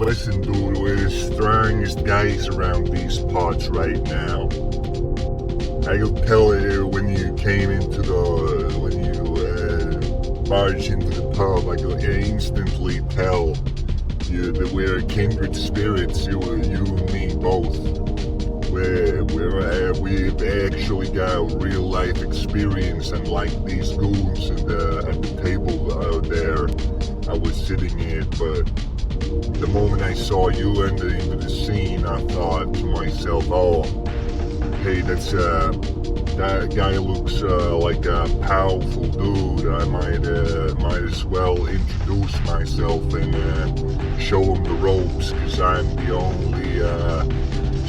Listen, dude, we're the strongest guys around these parts right now. I could tell you when you came into when you barged into the pub, I could instantly tell you that we're kindred spirits, you and me both. We've actually got real life experience, unlike these goons at the table out there I was sitting at. But the moment I saw you enter into the scene, I thought to myself, oh, hey, that guy looks like a powerful dude. I might as well introduce myself and show him the ropes, because I'm the only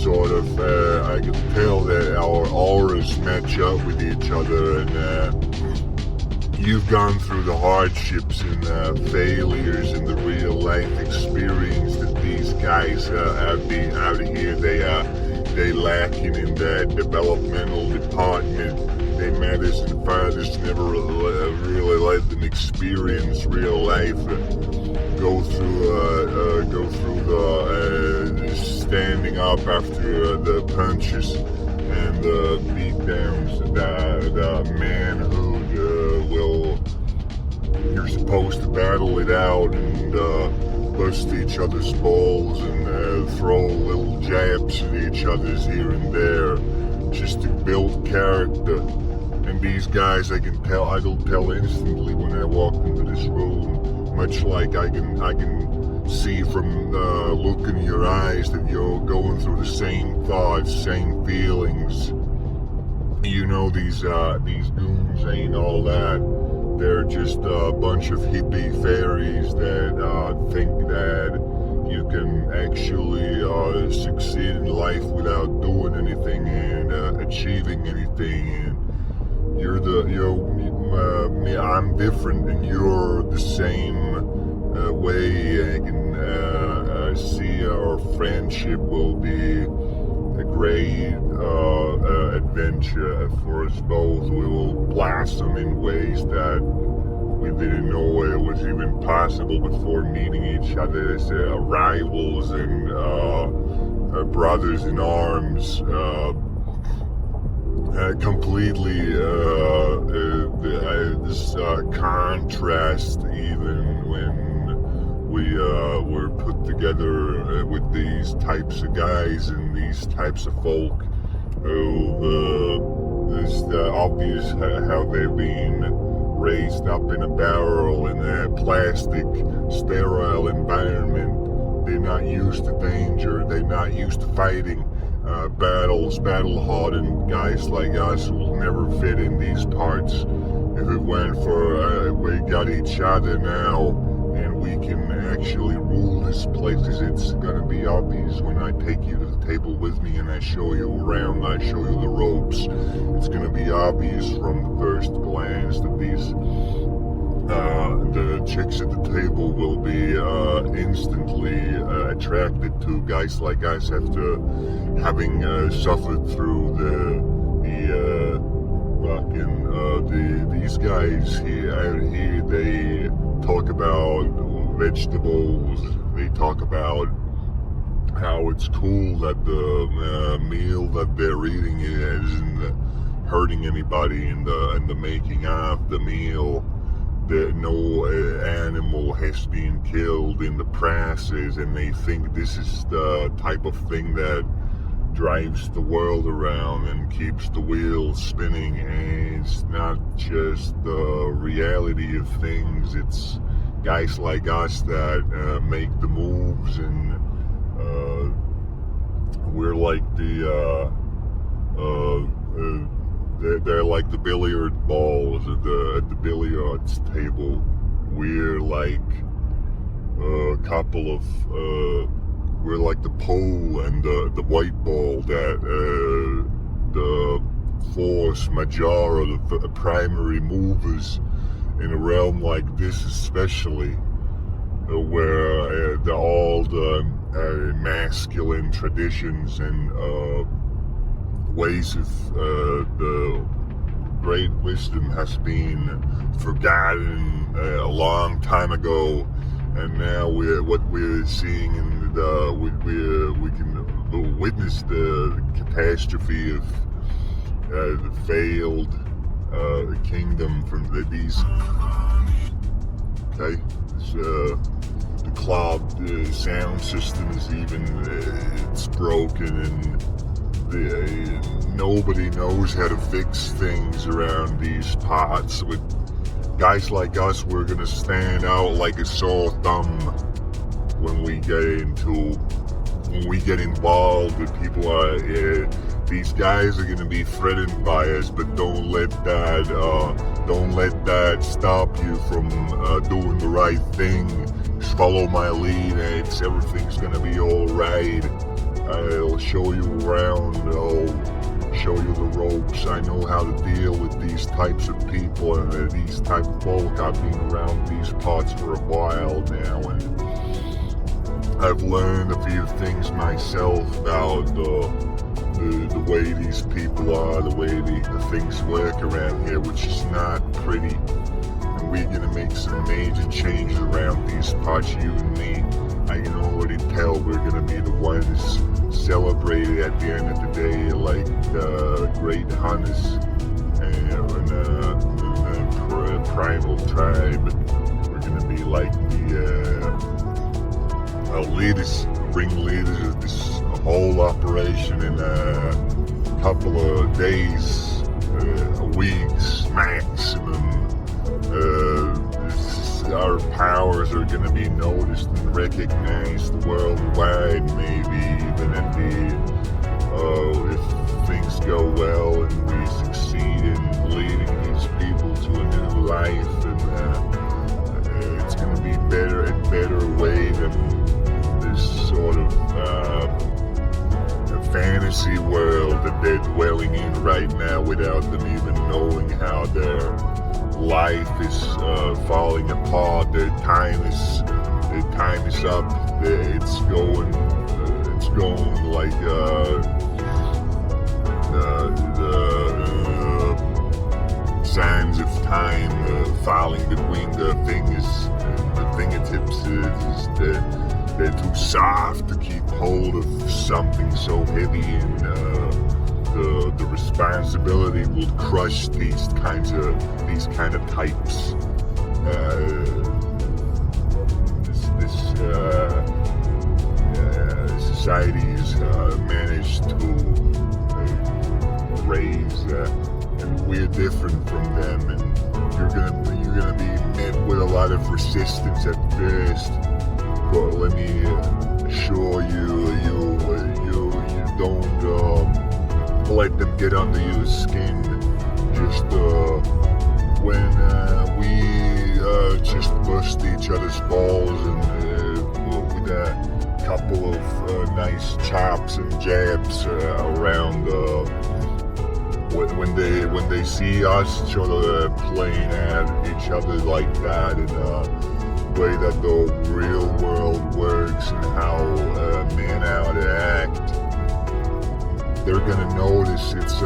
I can tell that our auras match up with each other, and you've gone through the hardships and failures and the real life experience that these guys out here they lacking in that developmental department. Their mothers and fathers never really let them experience real life. Go through the standing up after the punches and the beatdowns. The manhood you're supposed to battle it out and bust each other's balls and throw little jabs at each other's here and there, just to build character. And these guys, I can tell instantly when I walk into this room, much like I can see from the look in your eyes that you're going through the same thoughts, same feelings. You know, these goons ain't all that. They're just a bunch of hippie fairies that think that you can actually succeed in life without doing anything and achieving anything. And I'm different, and you're the same way. I can see our friendship will be a great adventure for us both. We will blossom in ways that we didn't know it was even possible before meeting each other as rivals and brothers in arms. Completely this contrast, even when we were put together with these types of guys and these types of folk. It's obvious how they've been raised up in a barrel in a plastic, sterile environment. They're not used to danger. They're not used to fighting battle-hardened guys like us will never fit in these parts. If it weren't for we got each other now, and we can actually rule this place, because it's gonna be obvious when I take you to the table with me and I show you around, I show you the ropes. It's gonna be obvious from the first glance that the chicks at the table will be instantly attracted to guys like us after having suffered through these guys out here. They talk about vegetables. They talk about how it's cool that the meal that they're eating isn't hurting anybody in the making of the meal. That no animal has been killed in the process, and they think this is the type of thing that drives the world around and keeps the wheels spinning. And it's not just the reality of things, it's guys like us that make the moves, and we're like they're like the billiard balls at the billiards table. We're like a couple of we're like the pole and the white ball that the force major, the primary movers in a realm like this, especially where all the masculine traditions and ways of the great wisdom has been forgotten a long time ago, and now what we're seeing in and we can witness the catastrophe of the failed kingdom from the beast. Okay, the clogged sound system is even it's broken, and nobody knows how to fix things around these parts. With guys like us, we're gonna stand out like a sore thumb when we get involved with people. These guys are gonna be threatened by us, but don't let that stop you from doing the right thing. Just follow my lead, and everything's gonna be all right. I'll show you around. I'll show you the ropes. I know how to deal with these types of people and these type of folk. I've been around these parts for a while now, and I've learned a few things myself about the way these people are, the way the things work around here, which is not pretty. And we're gonna make some major changes around these parts, you and me. I can already tell we're gonna be the ones celebrated at the end of the day, like great hunters and the primal tribe. We're gonna be like the leaders, ringleaders of this whole operation in a couple of days, weeks maximum. Our powers are going to be noticed and recognized worldwide, maybe even indeed. If things go well and we succeed in leading these people to a new life, and it's going to be better and better way than this sort of fantasy world that they're dwelling in right now without them even knowing how their life is falling apart. Their time is up. It's going like the signs of time falling between the fingers, the fingertips. They're too soft to keep hold of something so heavy, and the responsibility will crush these kind of types. Society's managed to raise, and we're different from them, and you're gonna be met with a lot of resistance at first. But let me assure you, you don't let them get under your skin. Just when we just bust each other's balls and with a couple of nice chops and jabs around. When they see us sort of playing at each other like that, and way that the real world works and how men how to act, they're gonna notice it's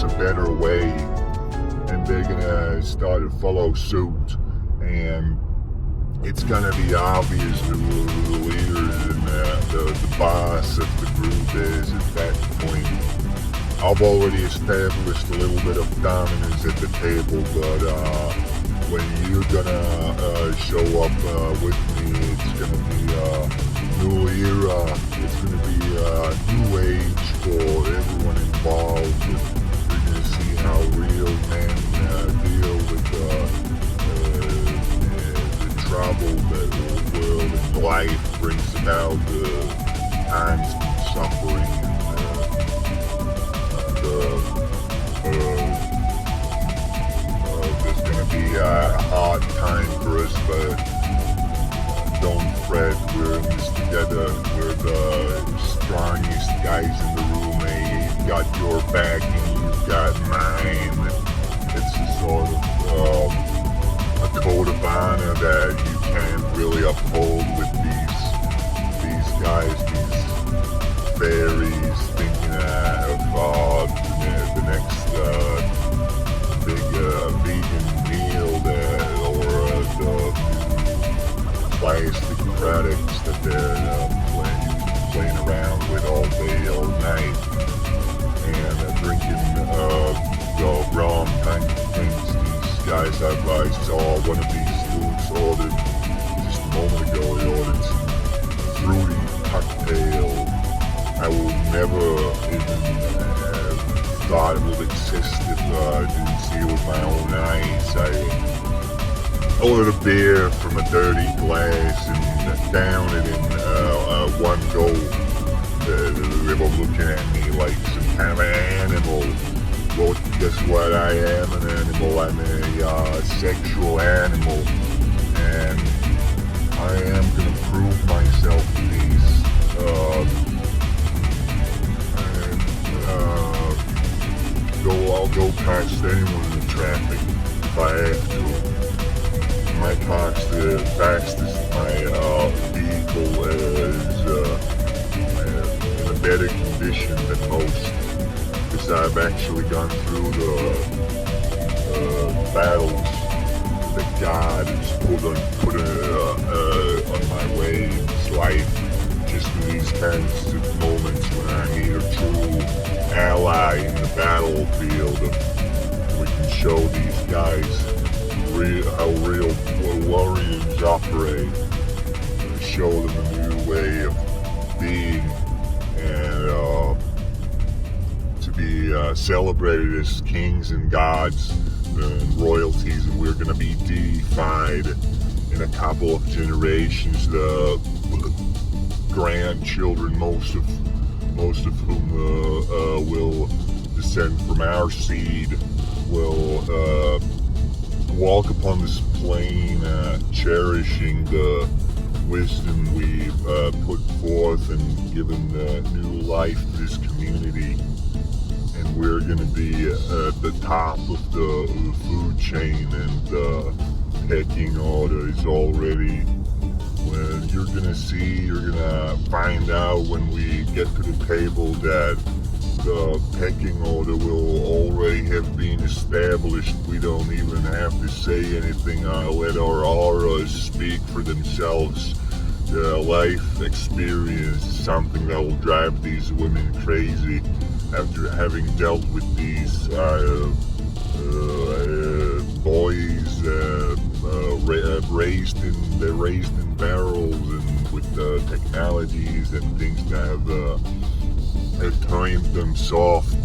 a better way, and they're gonna start to follow suit, and it's gonna be obvious who the leaders and the boss of the group is at that point. I've already established a little bit of dominance at the table, but when you're gonna show up with me, it's gonna be a new era. It's gonna be a new age for everyone involved. You're gonna see how real men deal with the trouble that the world and life brings about, times and suffering, there's gonna be a hard time for us, but don't fret, we're in this together. We're the strongest guys in the room, You've got your back and you've got mine. It's a sort of a code of honor that you can't really uphold with these guys, these fairies, thinking of the next big vegan meal or the plastic products that they're planning never even thought it would exist if I didn't see it with my own eyes. I ordered a beer from a dirty glass and down it in one go. They were looking at me like some kind of animal. Well, guess what? I am an animal. I'm a sexual animal, and I am gonna prove myself to these. I'll go past anyone in the traffic if I have to. My car's the fastest. My vehicle is in a better condition than most, because I've actually gone through the battles that God has put on my way in this life, just in these kinds of moments when I need a true ally in the battlefield. We can show these guys how real warriors operate, show them a new way of being, and to be celebrated as kings and gods and royalties, and we're going to be deified in a couple of generations. The grandchildren, most of whom will descend from our seed, will walk upon this plane, cherishing the wisdom we've put forth and given new life to this community. And we're going to be at the top of the food chain, and the pecking order is already. When you're gonna find out when we get to the table that the pecking order will already have been established. We don't even have to say anything. Let our auras speak for themselves. The life experience is something that will drive these women crazy. After having dealt with these boys raised in barrels, and with technologies and things that have turned them soft